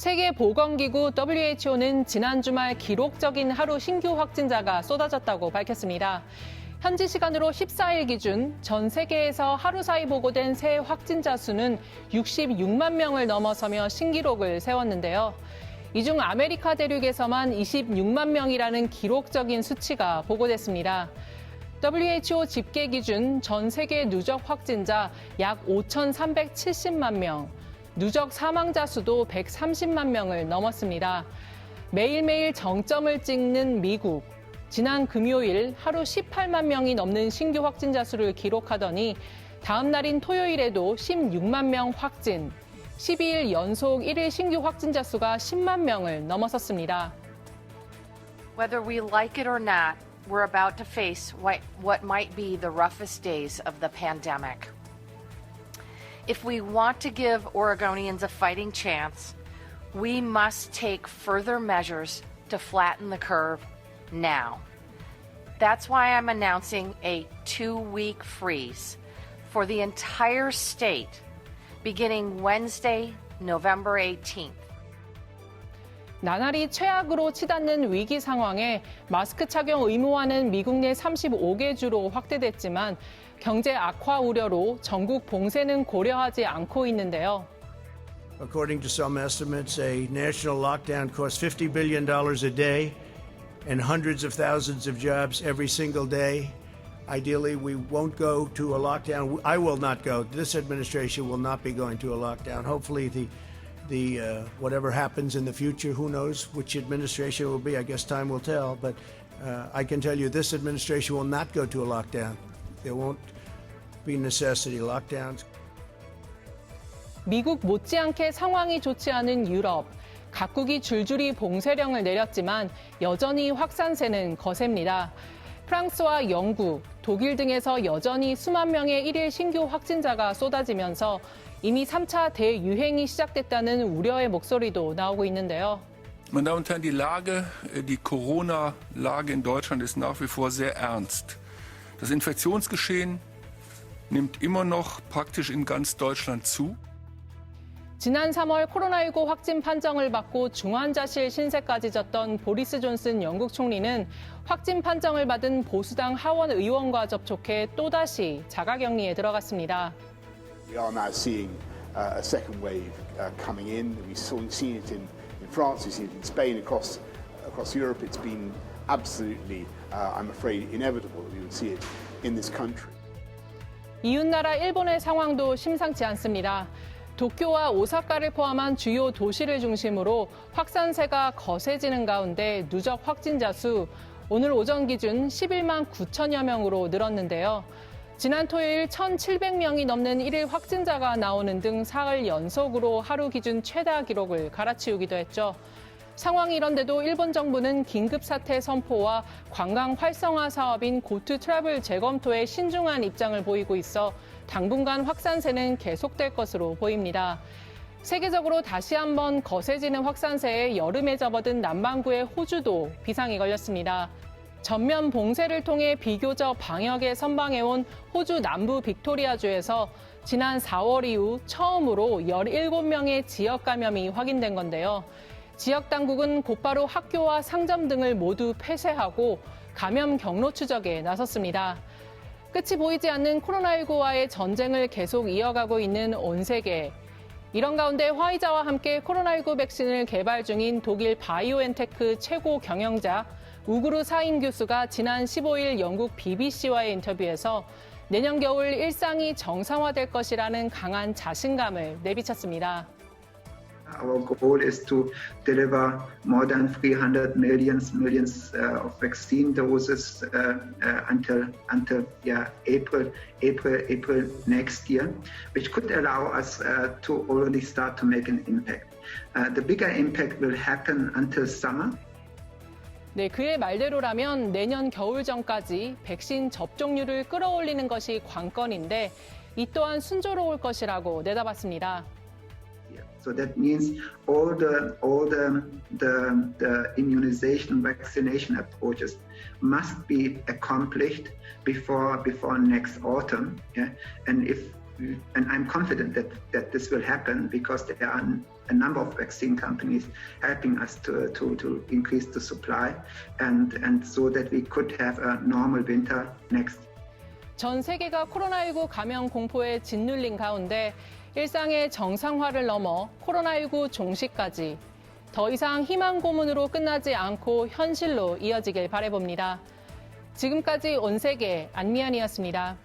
세계보건기구 WHO는 지난 주말 기록적인 하루 신규 확진자가 쏟아졌다고 밝혔습니다. 현지 시간으로 14일 기준 전 세계에서 하루 사이 보고된 새 확진자 수는 66만 명을 넘어서며 신기록을 세웠는데요. 이 중 아메리카 대륙에서만 26만 명이라는 기록적인 수치가 보고됐습니다. WHO 집계 기준 전 세계 누적 확진자 약 5,370만 명, 누적 사망자 수도 130만 명을 넘었습니다. 매일매일 정점을 찍는 미국. 지난 금요일 하루 18만 명이 넘는 신규 확진자 수를 기록하더니 다음 날인 토요일에도 16만 명 확진, 12일 연속 1일 신규 확진자 수가 10만 명을 넘어섰습니다. Whether we like it or not, we're about to face what might be the roughest days of the pandemic. If we want to give Oregonians a fighting chance, we must take further measures to flatten the curve now. That's why I'm announcing a 2-week freeze for the entire state beginning Wednesday, November 18th. 나날이 최악으로 치닫는 위기 상황에 마스크 착용 의무화는 미국 내 35개 주로 확대됐지만 경제 악화 우려로 전국 봉쇄는 고려하지 않고 있는데요. According to some estimates, a national lockdown costs $50 billion a day and hundreds of thousands of jobs every single day. Ideally, we won't go to a lockdown. I will not go. This administration will not be going to a lockdown. Hopefully, whatever happens in the future, who knows which administration will be? I guess time will tell. But I can tell you, this administration will not go to a lockdown. There won't be necessity lockdowns. 미국 못지않게 상황이 좋지 않은 유럽. 각국이 줄줄이 봉쇄령을 내렸지만 여전히 확산세는 거셉니다. 프랑스와 영국, 독일 등에서 여전히 수만 명의 1일 신규 확진자가 쏟아지면서 이미 3차 대유행이 시작됐다는 우려의 목소리도 나오고 있는데요. Meine Damen und Herren, die Corona-Lage in Deutschland ist nach wie vor sehr ernst. Das Infektionsgeschehen nimmt immer noch praktisch in ganz Deutschland zu. 지난 3월 코로나19 확진 판정을 받고 중환자실 신세까지 졌던 보리스 존슨 영국 총리는 확진 판정을 받은 보수당 하원 의원과 접촉해 또다시 자가격리에 들어갔습니다. We are now seeing a second wave coming in. We've seen it in France, we've seen it in Spain, across Europe. It's been absolutely, I'm afraid, inevitable that we would see it in this country. 이웃나라 일본의 상황도 심상치 않습니다. 도쿄와 오사카를 포함한 주요 도시를 중심으로 확산세가 거세지는 가운데 누적 확진자 수 오늘 오전 기준 11만 9천여 명으로 늘었는데요. 지난 토요일 1,700명이 넘는 1일 확진자가 나오는 등 사흘 연속으로 하루 기준 최다 기록을 갈아치우기도 했죠. 상황이 이런데도 일본 정부는 긴급사태 선포와 관광 활성화 사업인 고투 트래블 재검토에 신중한 입장을 보이고 있어 당분간 확산세는 계속될 것으로 보입니다. 세계적으로 다시 한번 거세지는 확산세에 여름에 접어든 남반구의 호주도 비상이 걸렸습니다. 전면 봉쇄를 통해 비교적 방역에 선방해온 호주 남부 빅토리아주에서 지난 4월 이후 처음으로 17명의 지역 감염이 확인된 건데요. 지역 당국은 곧바로 학교와 상점 등을 모두 폐쇄하고 감염 경로 추적에 나섰습니다. 끝이 보이지 않는 코로나19와의 전쟁을 계속 이어가고 있는 온 세계. 이런 가운데 화이자와 함께 코로나19 백신을 개발 중인 독일 바이오엔테크 최고 경영자 우구르 사인 교수가 지난 15일 영국 BBC와의 인터뷰에서 내년 겨울 일상이 정상화될 것이라는 강한 자신감을 내비쳤습니다. Our goal is to deliver more than 300 millions of vaccine doses until April next year, which could allow us to already start to make an impact. The bigger impact will happen until summer. 네, 그의 말대로라면 내년 겨울 전까지 백신 접종률을 끌어올리는 것이 관건인데 이 또한 순조로울 것이라고 내다봤습니다. So that means all the immunization vaccination approaches must be accomplished before next autumn. Yeah? And if and I'm confident that this will happen because there are a number of vaccine companies helping us to increase the supply and so that we could have a normal winter next year. 전 세계가 코로나19 감염 공포에 짓눌린 가운데 일상의 정상화를 넘어 코로나19 종식까지 더 이상 희망 고문으로 끝나지 않고 현실로 이어지길 바라봅니다. 지금까지 온세계 안미안이었습니다.